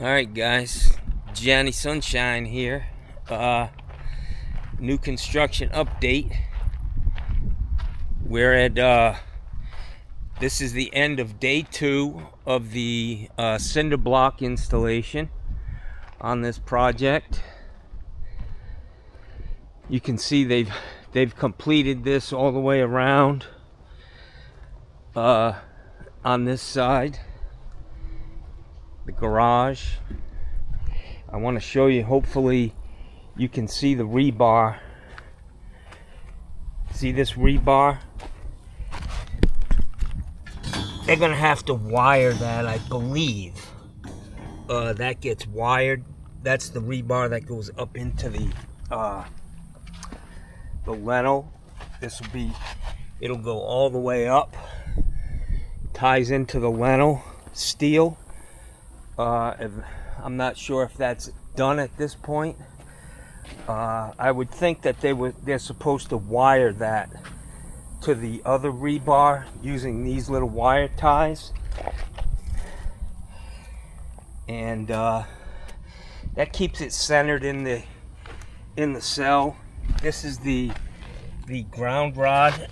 Alright guys, Johnny Sunshine here. New construction update. We're at this is the end of day 2 of the cinder block installation on this project. You can see they've completed this all the way around on this side, the garage. I want to show you, hopefully you can see the rebar. See this rebar? They're gonna have to wire that, I believe. That gets wired. That's the rebar that goes up into the lintel. This will be, it'll go all the way up, ties into the lintel steel. I'm not sure if that's done at this point. I would think that they're supposed to wire that to the other rebar using these little wire ties, and that keeps it centered in the cell. This is the ground rod.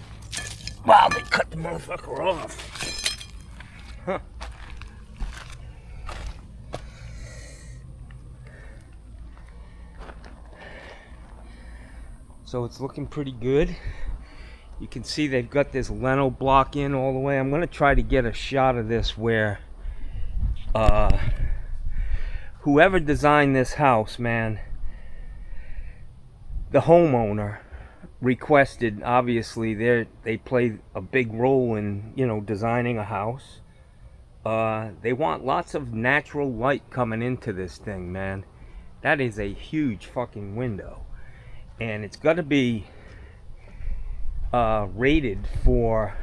Wow, they cut the motherfucker off. Huh. So it's looking pretty good. You can see they've got this lintel block in all the way. I'm going to try to get a shot of this where whoever designed this house, man, the homeowner requested, obviously they play a big role in, you know, designing a house. They want lots of natural light coming into this thing, man. That is a huge fucking window. And it's got to be rated for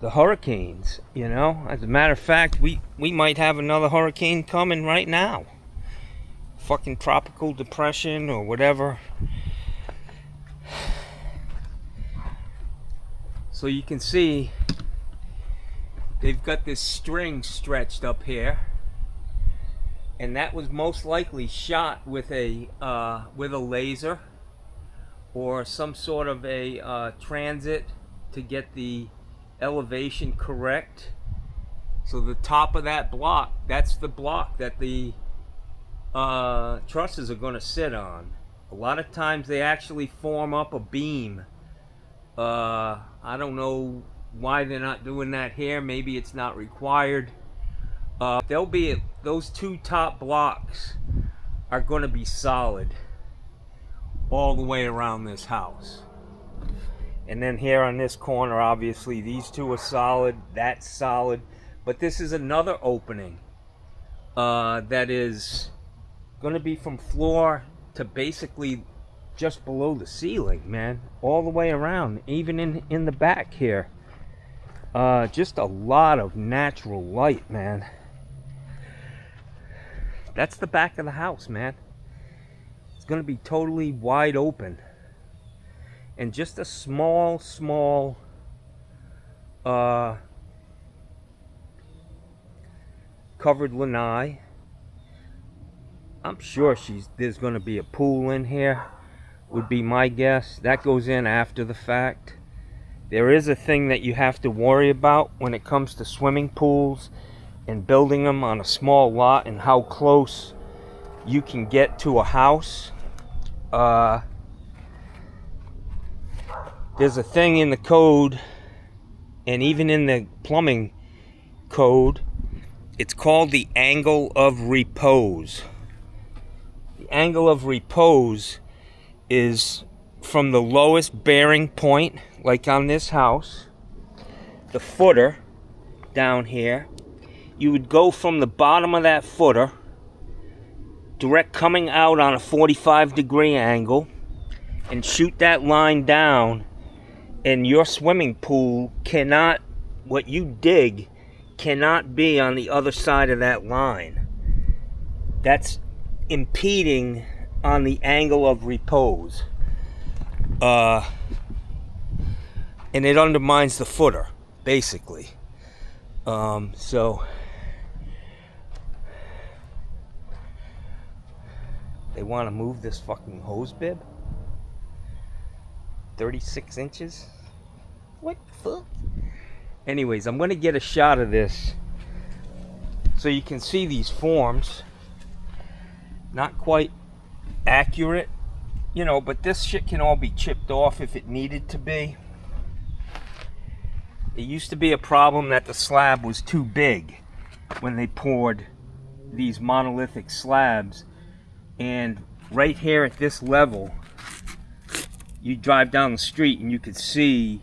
the hurricanes, you know. As a matter of fact, we might have another hurricane coming right now. Fucking tropical depression or whatever. So you can see they've got this string stretched up here. And that was most likely shot with a laser or some sort of a transit to get the elevation correct. So the top of that block, that's the block that the trusses are going to sit on. A lot of times they actually form up a beam. I don't know why they're not doing that here. Maybe it's not required. They'll be, those two top blocks are going to be solid all the way around this house. And then here on this corner, obviously these two are solid, that's solid. But this is another opening that is going to be from floor to basically just below the ceiling, man, all the way around, even in the back here. Just a lot of natural light, man. That's the back of the house, man. It's going to be totally wide open. And just a small covered lanai. I'm sure there's going to be a pool in here, would be my guess. That goes in after the fact. There is a thing that you have to worry about when it comes to swimming pools and building them on a small lot, and how close you can get to a house. There's a thing in the code, and even in the plumbing code, it's called the angle of repose. The angle of repose is from the lowest bearing point, like on this house, the footer down here. You would go from the bottom of that footer, direct coming out on a 45-degree angle, and shoot that line down, and your swimming pool cannot, what you dig, cannot be on the other side of that line. That's impeding on the angle of repose. And it undermines the footer, basically. So They want to move this fucking hose bib. 36 inches? What the fuck? Anyways, I'm going to get a shot of this so you can see these forms. Not quite accurate, you know, but this shit can all be chipped off if it needed to be. It used to be a problem that the slab was too big when they poured these monolithic slabs, and right here at this level, you drive down the street and you could see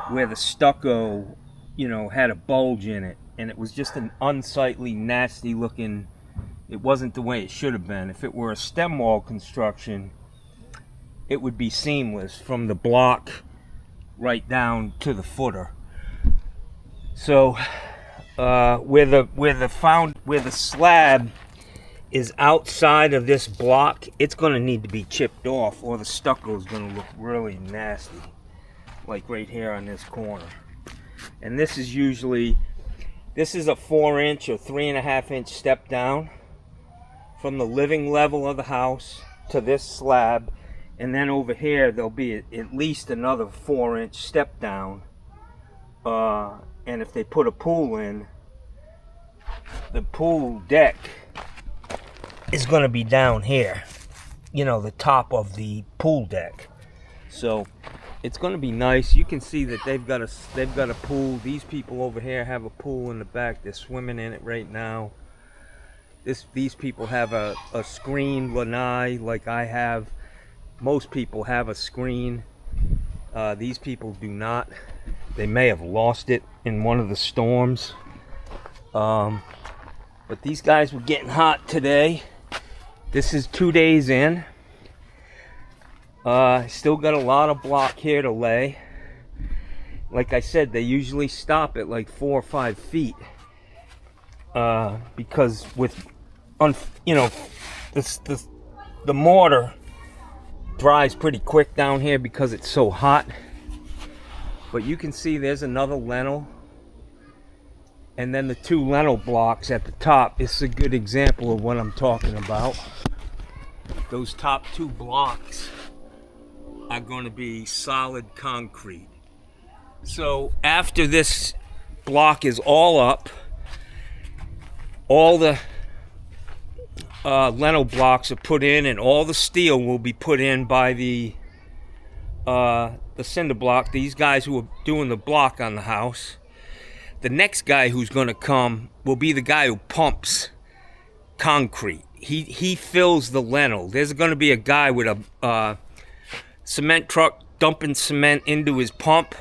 where the stucco, you know, had a bulge in it, and it was just an unsightly, nasty looking. It wasn't the way it should have been. If it were a stem wall construction, it would be seamless from the block right down to the footer. So where the slab is outside of this block, it's going to need to be chipped off, or the stucco is going to look really nasty, like right here on this corner. And this is usually, this is a 4-inch or 3.5-inch step down from the living level of the house to this slab, and then over here there'll be at least another 4-inch step down. And if they put a pool in, the pool deck is going to be down here, you know, the top of the pool deck. So it's going to be nice. You can see that they've got a pool. These people over here have a pool in the back. They're swimming in it right now. These people have a screen lanai like I have. Most people have a screen. These people do not. They may have lost it in one of the storms. But these guys were getting hot today. This is 2 days in. Still got a lot of block here to lay. Like I said, they usually stop at like 4 or 5 feet. Because with, you know, the mortar dries pretty quick down here because it's so hot. But you can see there's another lentil, and then the 2 lentil blocks at the top. It's a good example of what I'm talking about. Those top 2 blocks are going to be solid concrete. So after this block is all up, all the lentil blocks are put in, and all the steel will be put in by the cinder block, these guys who are doing the block on the house. The next guy who's going to come will be the guy who pumps concrete. He fills the lentil. There's going to be a guy with a cement truck dumping cement into his pump.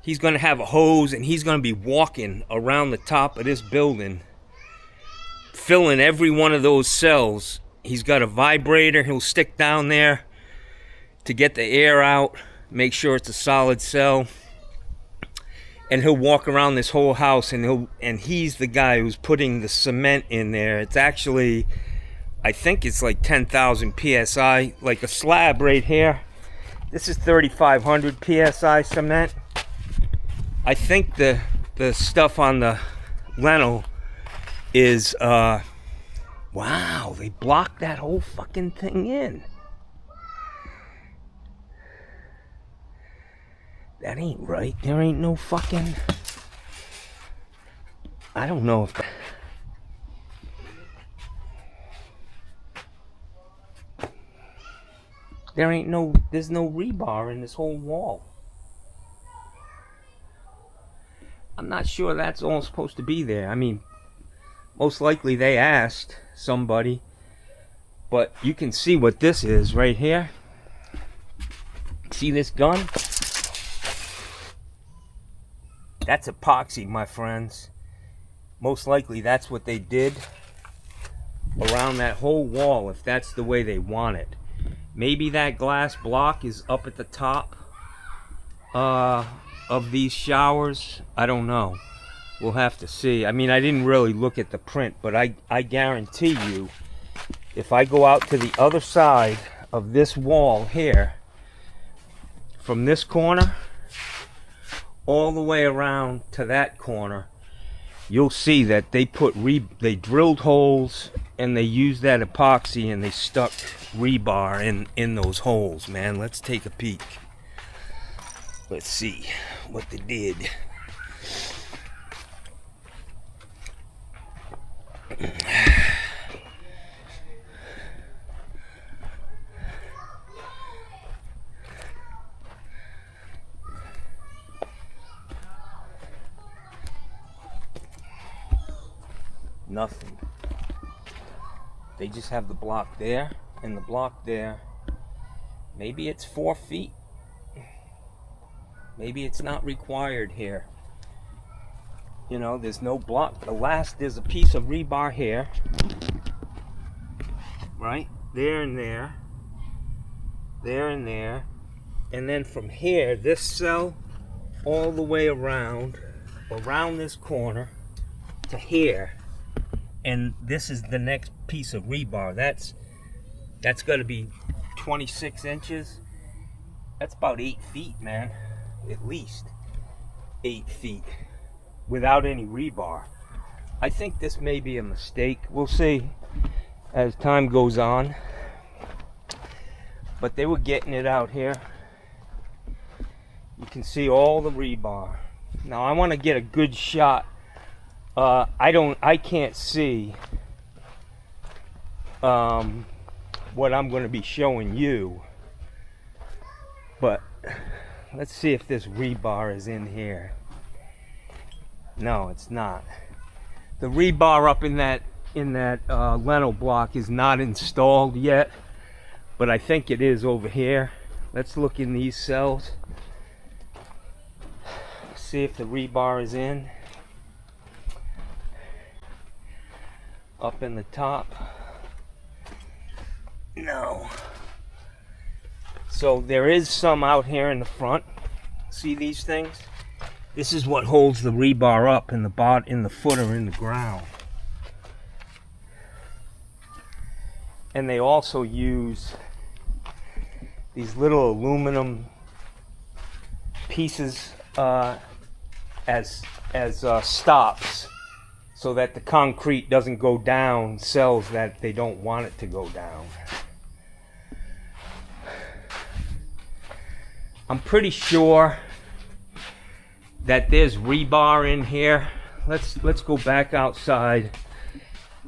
He's going to have a hose, and he's going to be walking around the top of this building, filling every one of those cells. He's got a vibrator he'll stick down there to get the air out, make sure it's a solid cell, and he'll walk around this whole house, and he's the guy who's putting the cement in there. It's actually, I think it's like 10,000 psi, like a slab right here. This is 3,500 psi cement. I think the stuff on the lentil is wow, they blocked that whole fucking thing in. That ain't right. There ain't no fucking, I don't know if there's no rebar in this whole wall. I'm not sure that's all supposed to be there. I mean, most likely they asked somebody, but you can see what this is right here. See this gun? That's epoxy, my friends. Most likely that's what they did around that whole wall, if that's the way they want it. Maybe that glass block is up at the top of these showers. I don't know. We'll have to see. I mean, I didn't really look at the print, but I guarantee you, if I go out to the other side of this wall here, from this corner all the way around to that corner, you'll see that they drilled holes and they used that epoxy and they stuck rebar in those holes, man. Let's take a peek. Let's see what they did. Nothing. They just have the block there and the block there. Maybe it's 4 feet. Maybe it's not required here. You know, there's no block. There's a piece of rebar here. Right? There and there. There and there. And then from here, this cell, all the way around this corner to here. And this is the next piece of rebar. That's got to be 26 inches. That's about 8 feet, man. At least 8 feet without any rebar. I think this may be a mistake. We'll see as time goes on. But they were getting it out here. You can see all the rebar. Now I want to get a good shot. I can't see what I'm going to be showing you, but let's see if this rebar is in here. No, it's not. The rebar up in that lentil block is not installed yet, but I think it is over here. Let's look in these cells, see if the rebar is in. Up in the top, no. So there is some out here in the front. See these things? This is what holds the rebar up in the footer in the ground. And they also use these little aluminum pieces as stops, so that the concrete doesn't go down cells that they don't want it to go down. I'm pretty sure that there's rebar in here. Let's go back outside,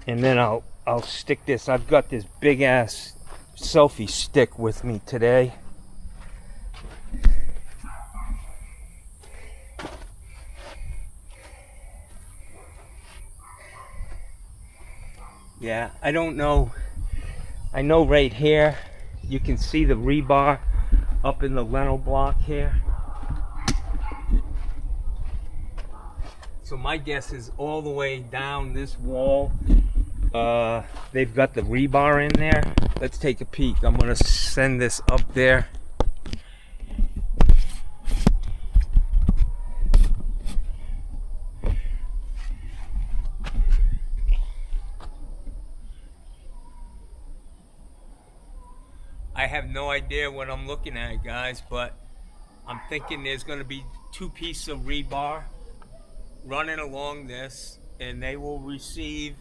and then I'll stick this. I've got this big ass selfie stick with me today. Yeah, I don't know. I know right here you can see the rebar up in the lentil block here. So my guess is all the way down this wall, they've got the rebar in there. Let's take a peek. I'm gonna send this up there. I have no idea what I'm looking at, guys, but I'm thinking there's going to be 2 pieces of rebar running along this, and they will receive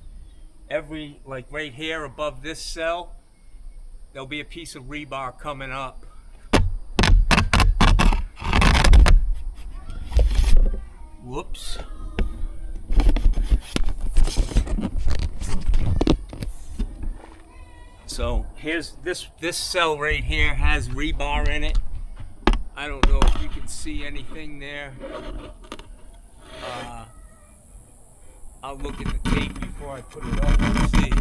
like right here above this cell, there'll be a piece of rebar coming up. Whoops. So here's this cell right here has rebar in it. I don't know if you can see anything there. I'll look at the tape before I put it up and see.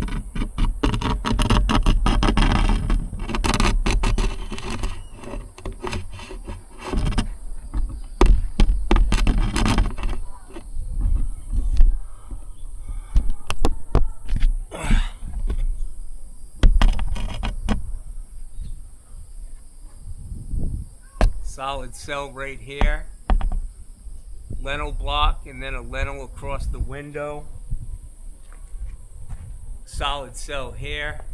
Solid cell right here, lentil block, and then a lentil across the window. Solid cell here,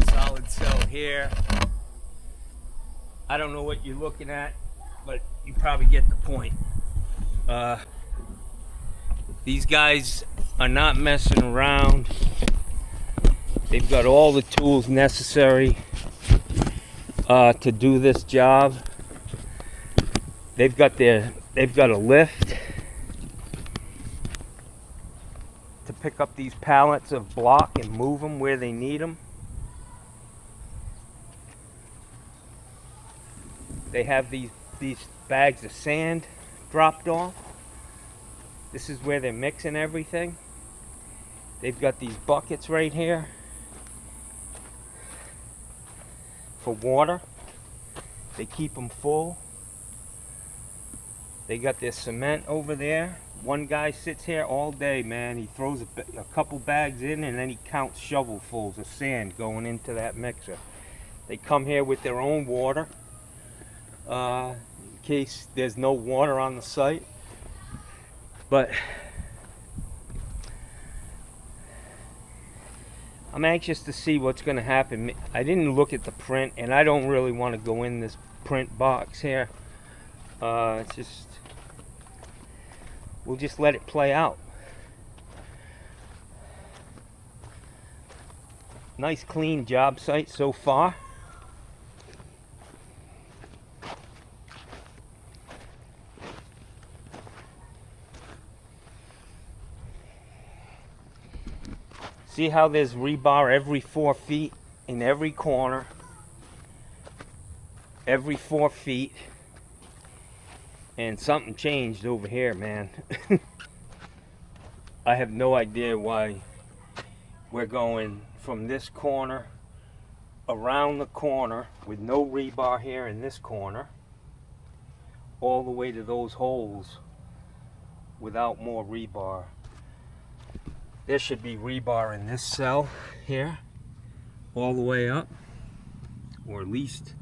solid cell here. I don't know what you're looking at, but you probably get the point. These guys are not messing around. They've got all the tools necessary to do this job. They've got a lift to pick up these pallets of block and move them where they need them. They have these bags of sand dropped off. This is where they're mixing everything. They've got these buckets right here for water. They keep them full. They got their cement over there. One guy sits here all day, man. He throws a couple bags in and then he counts shovelfuls of sand going into that mixer. They come here with their own water in case there's no water on the site. But I'm anxious to see what's going to happen. I didn't look at the print, and I don't really want to go in this print box here. It's just, we'll just let it play out. Nice clean job site so far. See how there's rebar every 4 feet in every corner, every 4 feet, and something changed over here, man. I have no idea why we're going from this corner around the corner with no rebar here in this corner all the way to those holes without more rebar. There should be rebar in this cell here, all the way up, or at least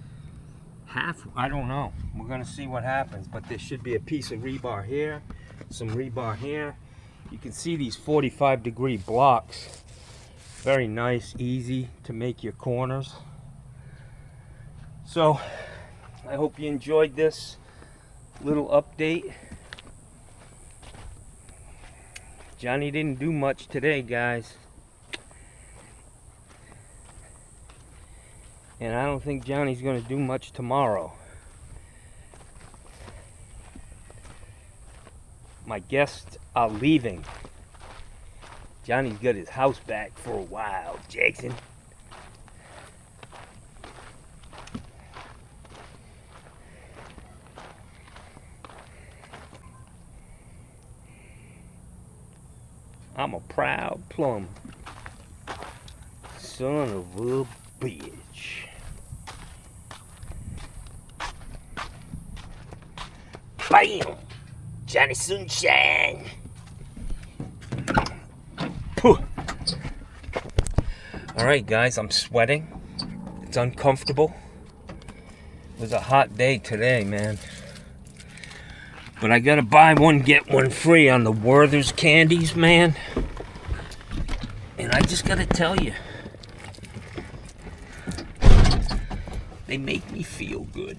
half, I don't know. We're gonna see what happens, but there should be a piece of rebar here, some rebar here. You can see these 45-degree blocks. Very nice, easy to make your corners. So, I hope you enjoyed this little update. Johnny didn't do much today, guys. And I don't think Johnny's going to do much tomorrow. My guests are leaving. Johnny's got his house back for a while, Jackson. I'm a proud plum. Son of a bitch. Bam! Johnny Sunshine. Alright guys, I'm sweating. It's uncomfortable. It was a hot day today, man. But I gotta buy one, get one free on the Werther's candies, man. And I just gotta tell you, they make me feel good.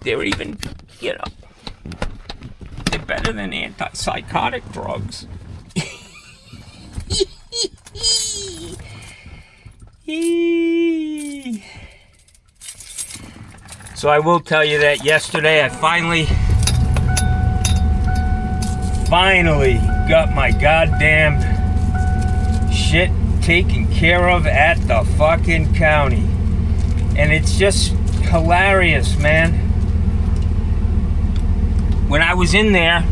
They're even, you know, they're better than antipsychotic drugs. So I will tell you that yesterday I finally got my goddamn shit taken care of at the fucking county. And it's just hilarious, man. When I was in there,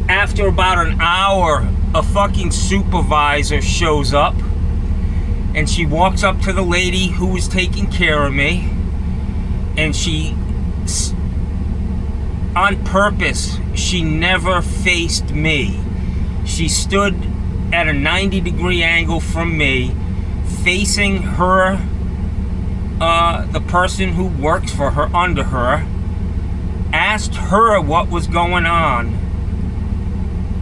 after about an hour, a fucking supervisor shows up and she walks up to the lady who was taking care of me, and she, on purpose, she never faced me. She stood at a 90-degree angle from me, facing her, the person who works for her, under her, asked her what was going on,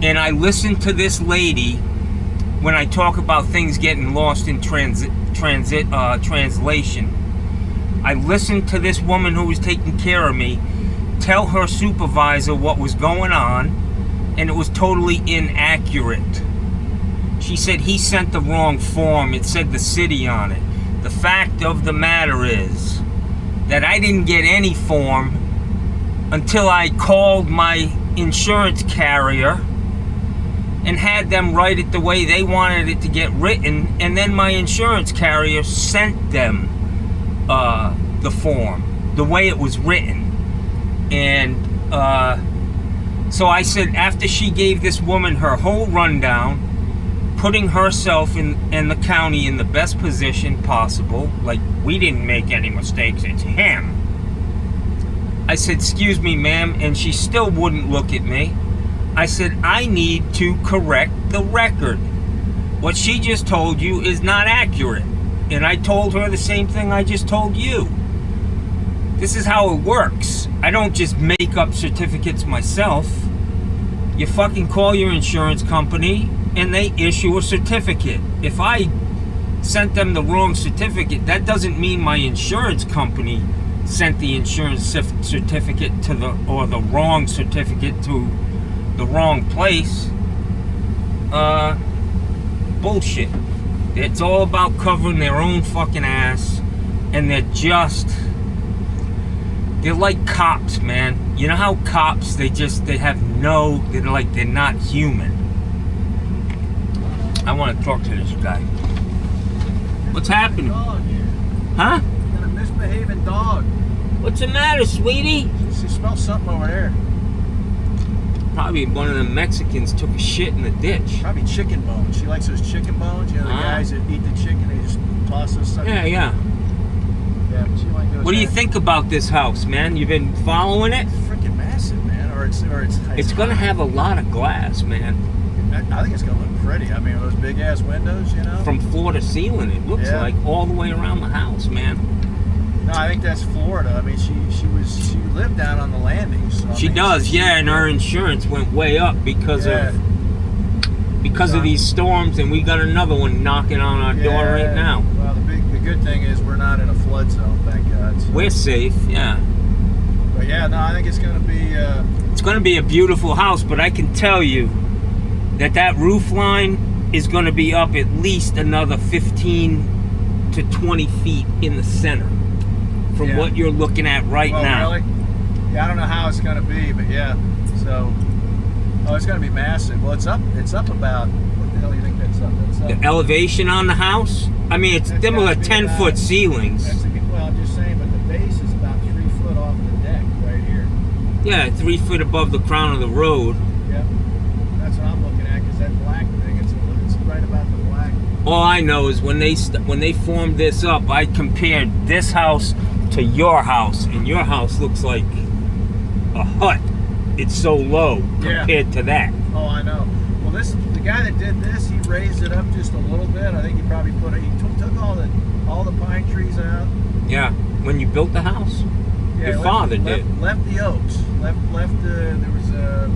and I listened to this lady when I talk about things getting lost in translation. I listened to this woman who was taking care of me tell her supervisor what was going on, and it was totally inaccurate. She said he sent the wrong form. It said the city on it. The fact of the matter is that I didn't get any form until I called my insurance carrier and had them write it the way they wanted it to get written, and then my insurance carrier sent them the form the way it was written. And so I said, after she gave this woman her whole rundown, putting herself and the county in the best position possible, like we didn't make any mistakes, it's him. I said, excuse me, ma'am, and she still wouldn't look at me. I said, I need to correct the record. What she just told you is not accurate. And I told her the same thing I just told you. This is how it works. I don't just make up certificates myself. You fucking call your insurance company and they issue a certificate. If I sent them the wrong certificate, that doesn't mean my insurance company sent the insurance certificate to the wrong certificate to the wrong place. Bullshit. It's all about covering their own fucking ass, and they're like cops, man. You know how cops, they're not human. I want to talk to this guy. What's happening? Huh? Got a misbehaving dog. What's the matter, sweetie? She smells something over there. Probably one of the Mexicans took a shit in the ditch. Probably chicken bones. She likes those chicken bones. You know, the guys that eat the chicken, they just toss those suckers. Yeah. Yeah, but she like those. What do you think about this house, man? You've been following it? It's freaking massive, man. It's gonna have a lot of glass, man. I think it's gonna look pretty. I mean, those big ass windows, you know. From floor to ceiling, it looks like all the way around the house, man. No, I think that's Florida. I mean, she lived down on the landing. So she does, and her insurance went way up because of these storms, and we got another one knocking on our door right now. Well, the good thing is we're not in a flood zone, thank God. So. We're safe, yeah. But yeah, no, I think it's gonna be. It's gonna be a beautiful house, but I can tell you that roof line is gonna be up at least another 15 to 20 feet in the center. From what you're looking at right now. Really? Yeah, I don't know how it's going to be, but yeah. So, it's going to be massive. Well, it's up about, what the hell do you think that's up? The elevation on the house? I mean, it's them with 10-foot ceilings. Well, I'm just saying, but the base is about 3 foot off the deck right here. Yeah, 3 foot above the crown of the road. Yeah, that's what I'm looking at, because that black thing, it's right about the black. All I know is when they formed this up, I compared this house to your house, and your house looks like a hut. It's so low compared to that. Oh, I know. Well, the guy that did this, he raised it up just a little bit. I think he probably took all the pine trees out. Yeah, when you built the house, your father did. Left the oaks. There was the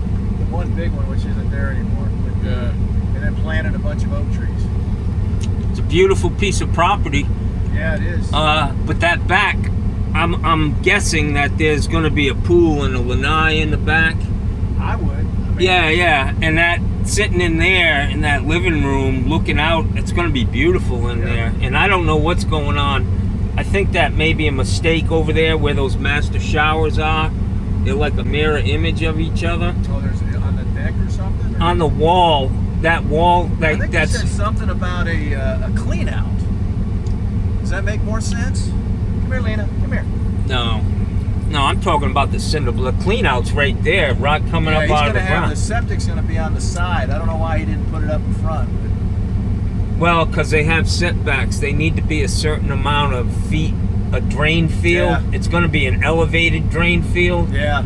one big one which isn't there anymore. But, and then planted a bunch of oak trees. It's a beautiful piece of property. Yeah, it is. But that back, I'm guessing that there's going to be a pool and a lanai in the back. I would. Yeah, and that sitting in there in that living room, looking out, it's going to be beautiful in there. And I don't know what's going on. I think that may be a mistake over there where those master showers are. They're like a mirror image of each other. Oh, there's on the deck or something? Or? On the wall, that wall, I think they said something about a clean out. Does that make more sense? Come here, Lena. Come here. No, I'm talking about the cinder. The clean out's right there, rock coming up out of the ground. The septic's going to be on the side. I don't know why he didn't put it up in front. But... Well, because they have setbacks. They need to be a certain amount of feet, a drain field. Yeah. It's going to be an elevated drain field. Yeah.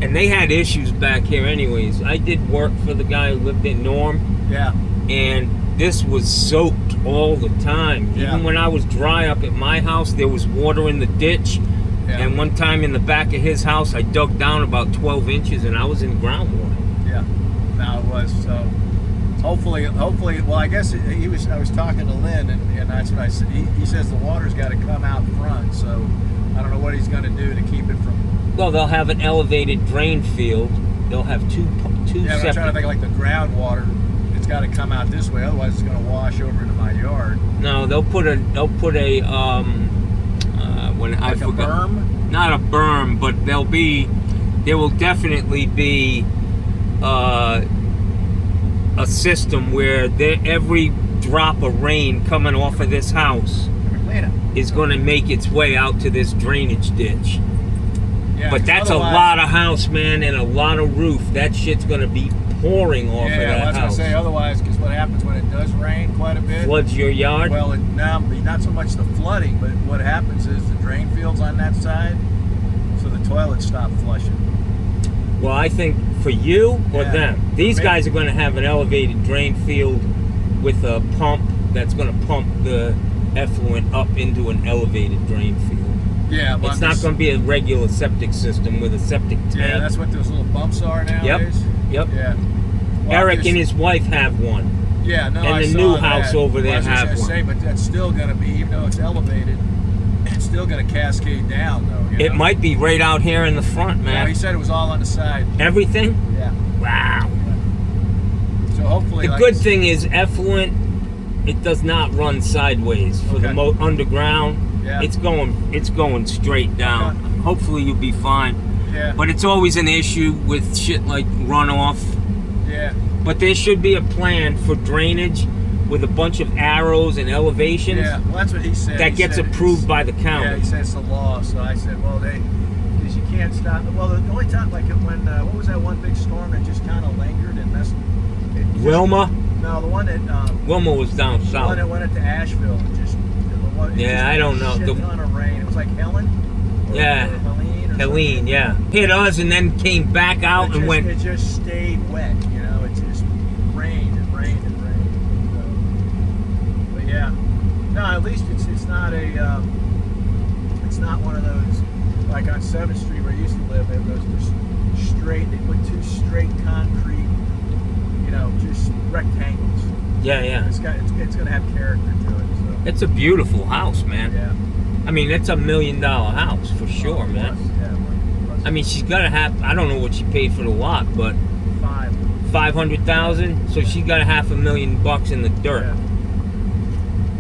And they had issues back here anyways. I did work for the guy who lived in Norm. Yeah. And this was soaked all the time. Yeah. Even when I was dry up at my house, there was water in the ditch. Yeah. And one time in the back of his house, I dug down about 12 inches and I was in groundwater. Yeah, no, it was. So hopefully, well, I guess I was talking to Lynn, and that's what I said. He says the water's got to come out front, so I don't know what he's going to do to keep it from... Well, they'll have an elevated drain field. They'll have two Yeah, but I'm trying to separate. think like the groundwater. It's got to come out this way, otherwise it's going to wash over into my yard. No, they'll put a when I Like a forgot. berm? Not a berm, but there will definitely be a system where every drop of rain coming off of this house is going to make its way out to this drainage ditch. Yeah, But that's a lot of house, man, and a lot of roof. That shit's going to be pouring off of that that's what I house. say. Otherwise, because what happens when it does rain quite a bit? Floods your yard? Well, not so much the flooding, but what happens is the drain field's on that side, so the toilets stop flushing. Well, I think for you or Yeah. them, these Maybe. guys are going to have an elevated drain field with a pump that's going to pump the effluent up into an elevated drain field. Yeah, but It's not going to be a regular septic system with a septic tank. Yeah, that's what those little bumps are nowadays. Yep. Yeah. Well, Eric and his wife have one. Yeah, no, and I the saw new that. house over there I was just have gonna one. say, but that's still going to be, even though it's elevated, it's still going to cascade down, though. You It know? might be right out here in the front, No, man. he said it was all on the side. Everything? Yeah. Wow. So hopefully, The like good thing is effluent, it does not run sideways for the Okay. underground. Yeah. It's going straight down. Okay. Hopefully you'll be fine. Yeah. But it's always an issue with shit like runoff. Yeah. But there should be a plan for drainage with a bunch of arrows and elevations Yeah. Well, that's what he said. that He gets said approved it's- by the county. Yeah, he said it's the law. So I said, well, because you can't stop. Well, the only time, like when, what was that one big storm that just kind of lingered and messed? Wilma? No, the one that. Wilma was down The one south. that went into Asheville and just. Yeah, I don't know. Shit ton of rain. It was like Helen. Yeah. Or Helene. Or Helene, something. yeah. Hit us and then came back out and went. It just stayed wet. You know, it just rained and rained and rained. So, but yeah, no. At least it's not a. It's not one of those like on 7th Street where I used to live. They have those just straight. They put two straight concrete. You know, just rectangles. Yeah, yeah. It's going to have character to it. So. It's a beautiful house, man. Yeah. I mean, it's $1 million house for sure, man. I mean, she's gotta have. I don't know what she paid for the lot, but 500,000. So she got $500,000 in the dirt. Yeah.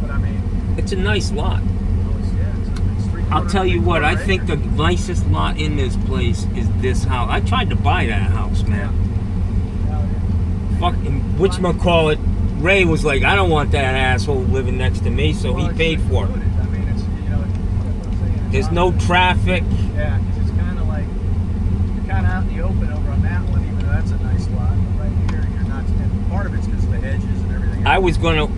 But I mean, It's a nice lot. it's I'll tell you what. I think the nicest lot in this place is this house. I tried to buy that house, man. Fucking whatchamacallit. Ray was like, I don't want that asshole living next to me, so he paid for it. I mean, it's There's no traffic. Yeah, because it's kind of like you're kind of out in the open over on that one, even though that's a nice lot. But right here, you're not. And part of it's because of the hedges and everything. I was gonna.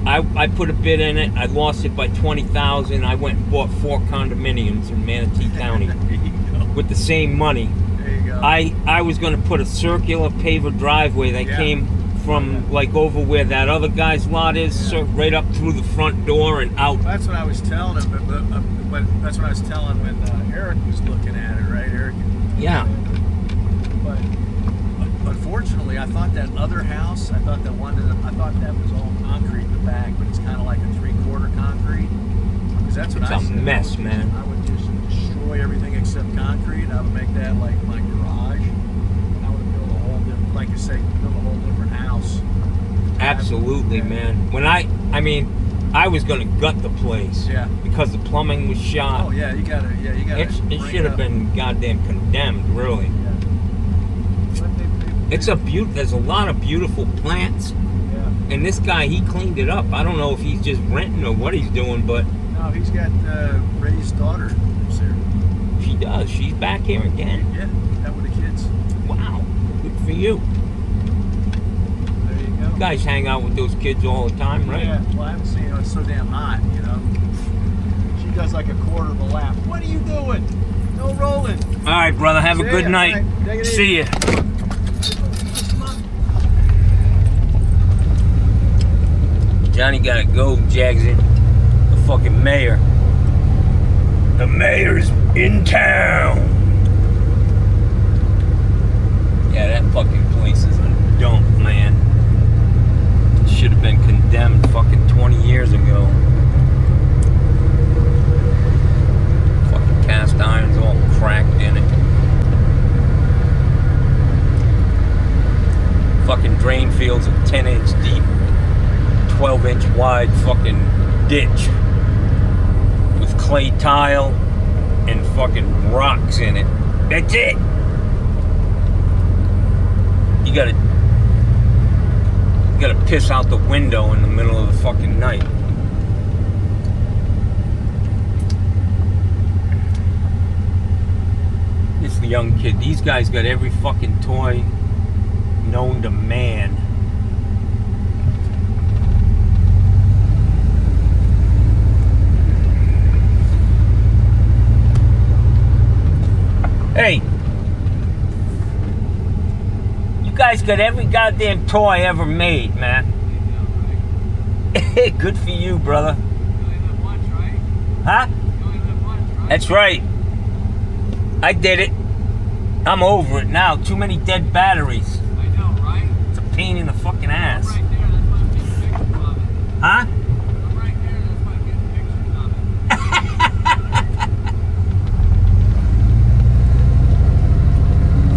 I put a bid in it. I lost it by 20,000. I went and bought 4 condominiums in Manatee County There you go. with the same money. There you go. I was gonna put a circular paver driveway that Yeah. came from like over where that other guy's lot is, so right up through the front door and out. That's what I was telling him, but that's what I was telling when Eric was looking at it, right, Eric? Yeah. But unfortunately, I thought that other house, I thought that was all concrete in the back, but it's kind of like a 3/4 concrete. Because that's what It's I a said. mess, man. I would just destroy everything except concrete. I would make that like my garage, and I would build a whole different, like you say, build a whole different house. Absolutely, man. When I mean, I was gonna gut the place. Yeah. Because the plumbing was shot. Oh yeah, you gotta. It should have been goddamn condemned, really. Yeah. But It's a There's a lot of beautiful plants, Yeah. and this guy, he cleaned it up. I don't know if he's just renting or what he's doing, but No, he's got Ray's daughter lives there. she does. She's back here again. Yeah, that with the kids. Wow, good for you. There you go. You guys hang out with those kids all the time, right? Yeah, well, I haven't seen it. It's so damn hot, you know. She does like a quarter of a lap. What are you doing? No rolling. All right, brother. Have a See good ya. night. All right, take it See easy. ya. Johnny gotta go, Jackson. The fucking mayor. The mayor's in town. Yeah, that fucking place is a dump, man. Should have been condemned fucking 20 years ago. Fucking cast iron's all cracked in it. drain fields, a 10-inch deep, 12-inch wide fucking ditch with clay tile and fucking rocks in it. That's it. You gotta piss out the window in the middle of the fucking night. This is the young kid. These guys got every fucking toy known to man. Hey, you guys got every goddamn toy ever made, man. Good for you, brother. Huh? That's right. I did it. I'm over it now. Too many dead batteries. I know, right? It's a pain in the fucking ass. I'm right there, that's why I'm getting pictures of it. Huh? I'm right there, that's why I'm getting pictures of it.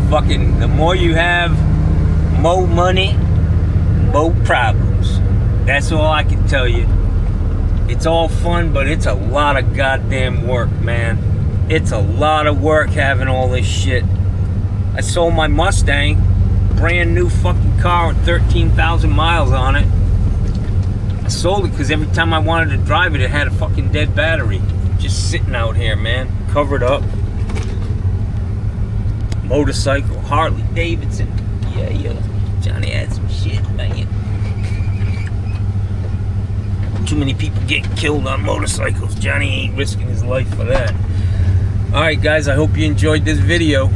Fucking, the more you have, more money, more problems. That's all I can tell you. It's all fun, but it's a lot of goddamn work, man. It's a lot of work having all this shit. I sold my Mustang, brand new fucking car with 13,000 miles on it. I sold it because every time I wanted to drive it, it had a fucking dead battery. Just sitting out here, man, covered up. Motorcycle, Harley Davidson. Yeah. Johnny had some shit, man. Too many people getting killed on motorcycles. Johnny ain't risking his life for that. Alright guys, I hope you enjoyed this video.